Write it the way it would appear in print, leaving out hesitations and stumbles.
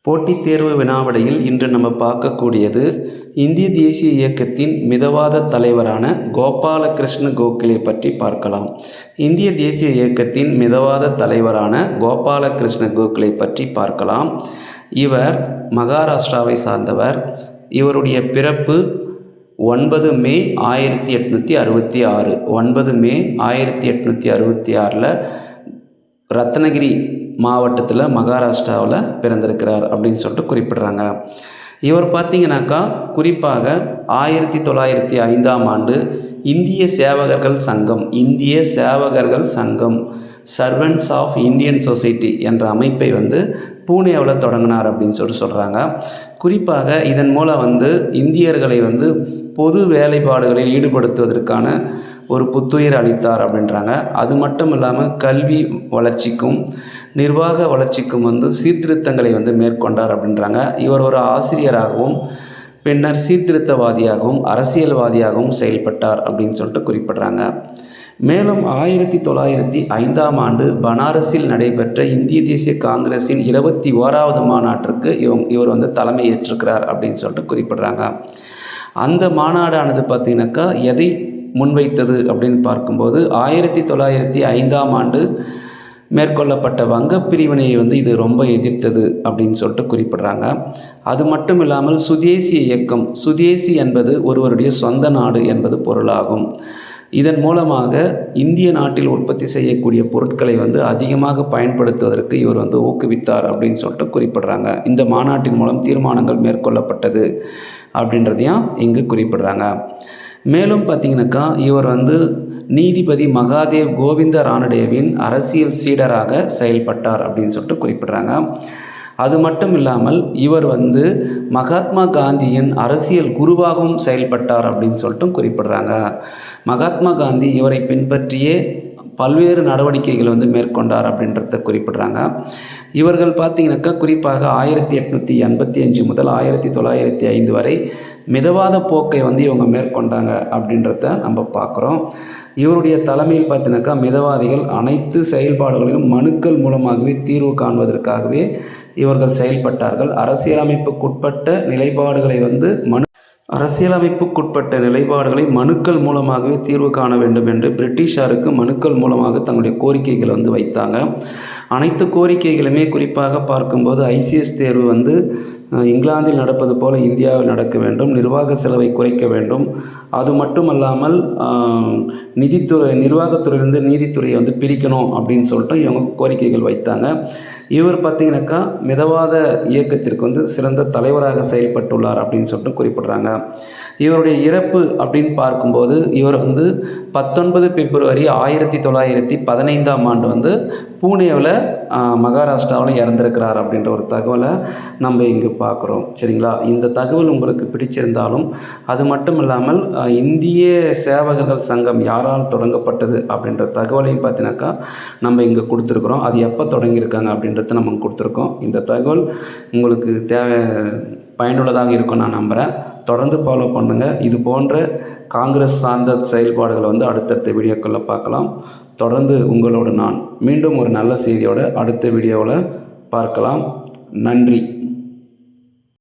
போட்டித் தேர்வு வினாவிடையில் இன்று நம்ம பார்க்கக்கூடியது இந்திய தேசிய இயக்கத்தின் மிதவாத தலைவரான கோபாலகிருஷ்ண கோகலே பற்றி பார்க்கலாம். இந்திய தேசிய இயக்கத்தின் மிதவாத தலைவரான கோபாலகிருஷ்ண கோகலே பற்றி பார்க்கலாம். இவர் மகாராஷ்டிராவை சார்ந்தவர். இவருடைய பிறப்பு 9 மே 1866 9 மே 1866 ரத்னகிரி மாவட்டத்தில் மகாராஷ்டிராவில் பிறந்திருக்கிறார் அப்படின்னு சொல்லிட்டு குறிப்பிடுறாங்க. இவர் பார்த்தீங்கன்னாக்கா குறிப்பாக 1905ஆம் ஆண்டு இந்திய சேவகர்கள் சங்கம் சர்வன்ட்ஸ் ஆஃப் இந்தியன் சொசைட்டி என்ற அமைப்பை பூனேவில் தொடங்கினார் அப்படின்னு சொல்கிறாங்க. குறிப்பாக இதன் மூலம் இந்தியர்களை பொது வேலைப்பாடுகளில் ஈடுபடுத்துவதற்கான ஒரு புத்துயிர் அளித்தார் அப்படின்றாங்க. அது மட்டும் இல்லாமல் கல்வி வளர்ச்சிக்கும் நிர்வாக வளர்ச்சிக்கும் சீர்திருத்தங்களை மேற்கொண்டார் அப்படின்றாங்க. இவர் ஒரு ஆசிரியராகவும் பின்னர் சீர்திருத்தவாதியாகவும் அரசியல்வாதியாகவும் செயல்பட்டார் அப்படின்னு சொல்லிட்டு குறிப்பிட்றாங்க. மேலும் 1905ஆம் ஆண்டு பனாரஸில் நடைபெற்ற இந்திய தேசிய காங்கிரஸின் 21வது மாநாட்டிற்கு இவர் தலைமை ஏற்றிருக்கிறார் அப்படின்னு சொல்லிட்டு குறிப்பிட்றாங்க. அந்த மாநாடானது பார்த்திங்கனாக்கா எதை முன்வைத்தது அப்படின்னு பார்க்கும்போது 1905ஆம் ஆண்டு மேற்கொள்ளப்பட்ட வங்கப் பிரிவினையை இது ரொம்ப எதிர்த்தது அப்படின்னு சொல்லிட்டு குறிப்பிட்றாங்க. அது மட்டும் இல்லாமல் சுதேசி இயக்கம், சுதேசி என்பது ஒருவருடைய சொந்த நாடு என்பது பொருளாகும். இதன் மூலமாக இந்திய நாட்டில் உற்பத்தி செய்யக்கூடிய பொருட்களை அதிகமாக பயன்படுத்துவதற்கு இவர் ஊக்குவித்தார் அப்படின்னு சொல்லிட்டு குறிப்பிட்றாங்க. இந்த மாநாட்டின் மூலம் தீர்மானங்கள் மேற்கொள்ளப்பட்டது அப்படின்றதையும் இங்கு குறிப்பிட்றாங்க. மேலும் பார்த்திங்கனாக்கா இவர் நீதிபதி மகாதேவ் கோவிந்த ரானடேவின் அரசியல் சீடராக செயல்பட்டார் அப்படின்னு சொல்லிட்டு குறிப்பிட்றாங்க. அது மட்டும் இல்லாமல் இவர் மகாத்மா காந்தியின் அரசியல் குருவாகவும் செயல்பட்டார் அப்படின்னு சொல்லிட்டு குறிப்பிட்றாங்க. மகாத்மா காந்தி இவரை பின்பற்றியே பல்வேறு நடவடிக்கைகள் மேற்கொண்டார் அப்படின்றத குறிப்பிட்றாங்க. இவர்கள் பார்த்திங்கனாக்கா குறிப்பாக 1885 முதல் 1905 வரை மிதவாத போக்கை இவங்க மேற்கொண்டாங்க அப்படின்றத நம்ம பார்க்குறோம். இவருடைய தலைமையில் பார்த்திங்கனாக்கா மிதவாதிகள் அனைத்து செயல்பாடுகளிலும் மனுக்கள் மூலமாகவே தீர்வு காண்பதற்காகவே இவர்கள் செயல்பட்டார்கள். அரசியலமைப்புக்குட்பட்ட நிலைப்பாடுகளை மனுக்கள் மூலமாகவே தீர்வு காண வேண்டும் என்று பிரிட்டிஷாருக்கு மனுக்கள் மூலமாக தங்களுடைய கோரிக்கைகள் வைத்தாங்க. அனைத்து கோரிக்கைகளுமே குறிப்பாக பார்க்கும்போது ஐசிஎஸ் தேர்வு இங்கிலாந்தில் நடப்பது போல இந்தியாவில் நடக்க வேண்டும், நிர்வாக செலவை குறைக்க வேண்டும், அது மட்டுமல்லாமல் நிர்வாகத்துறையிலிருந்து நீதித்துறையை பிரிக்கணும் அப்படின்னு சொல்லிட்டு இவங்க கோரிக்கைகள் வைத்தாங்க. இவர் பார்த்திங்கனாக்கா மிதவாத இயக்கத்திற்கு சிறந்த தலைவராக செயல்பட்டுள்ளார் அப்படின்னு சொல்லிட்டு குறிப்பிட்றாங்க. இவருடைய இறப்பு அப்படின்னு பார்க்கும்போது இவர் 19 பிப்ரவரி 1915ஆம் ஆண்டு பூனேவில் மகாராஷ்டிராவில் இறந்திருக்கிறார் அப்படின்ற ஒரு தகவலை நம்ம இங்கு பார்க்குறோம். சரிங்களா? இந்த தகவல் உங்களுக்கு பிடிச்சிருந்தாலும் அது மட்டும் இல்லாமல் இந்திய சேவகர்கள் சங்கம் யாரால் தொடங்கப்பட்டது அப்படின்ற தகவலையும் பார்த்தினாக்கா நம்ம இங்கே கொடுத்துருக்குறோம். அது எப்போ தொடங்கியிருக்காங்க அப்படின்றத நம்ம கொடுத்துருக்கோம். இந்த தகவல் உங்களுக்கு பயனுள்ளதாக இருக்கும் நான் நம்புகிறேன். தொடர்ந்து ஃபாலோ பண்ணுங்கள். இது போன்ற காங்கிரஸ் சார்ந்த செயல்பாடுகளை அடுத்தடுத்த வீடியோக்களில் பார்க்கலாம். தொடர்ந்து உங்களோடு நான் மீண்டும் ஒரு நல்ல செய்தியோட அடுத்த வீடியோவில் பார்க்கலாம். நன்றி.